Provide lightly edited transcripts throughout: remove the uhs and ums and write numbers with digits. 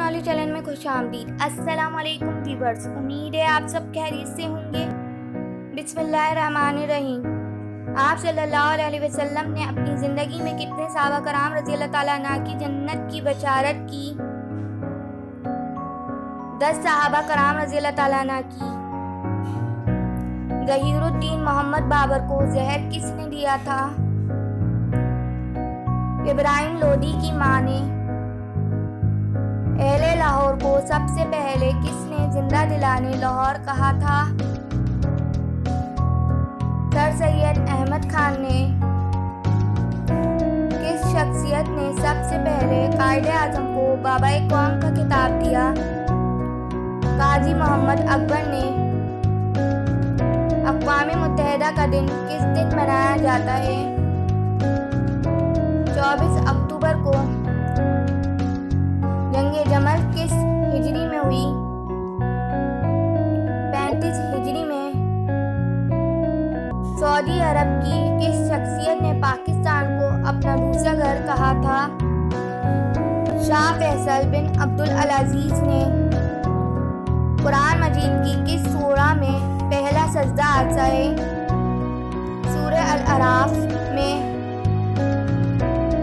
वाले चैनल में खुशामदीद। अस्सलाम वालेकुम व्यूअर्स, उम्मीद है आप सब खैरियत से होंगे। बिस्मिल्लाहिर्रहमानिर्रहीम। आप सल्लल्लाहु अलैहि वसल्लम ने अपनी ज़िंदगी में कितने सहाबा कराम रज़ी अल्लाह ताला अन्हु की जन्नत की बशारत की? 10 सहाबा कराम रज़ी अल्लाह ताला अन्हु की। ज़हीरुद्दीन मोहम्मद बाबर को जहर किसने दिया था? इब्राहिम लोदी की मां ने। अहले लाहौर को सबसे पहले किसने जिंदा दिलाने लाहौर कहा था? सर सैयद अहमद खान ने। किस शख्सियत ने सबसे पहले कायदे आजम को बाबाए कौम का खिताब दिया? काजी मोहम्मद अकबर ने। अक़वाम मुत्तहिदा का दिन किस दिन मनाया जाता है? 24 अक्टूबर को। जंगे जमल किस हिजरी में हुई? 35 हिजरी में। सऊदी अरब की किस शख्सियत ने पाकिस्तान को अपना दूसरा घर कहा था? शाह फैसल बिन अब्दुल अजीज ने। कुरान मजीद की किस सूरा में पहला सजदा आता है? सूरह अल-अराफ में।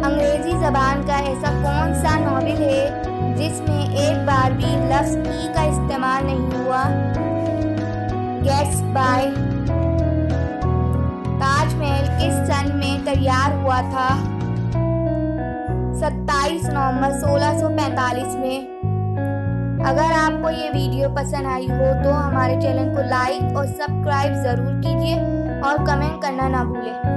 अंग्रेजी ज़बान का ऐसा कौन सा नॉवेल है जिसमें एक बार भी लफ्ज़ ई का इस्तेमाल नहीं हुआ? गैट्सबाय। ताजमहल किस सन में तैयार हुआ था? 27 नवंबर 1645 में। अगर आपको ये वीडियो पसंद आई हो तो हमारे चैनल को लाइक और सब्सक्राइब ज़रूर कीजिए और कमेंट करना ना भूलें।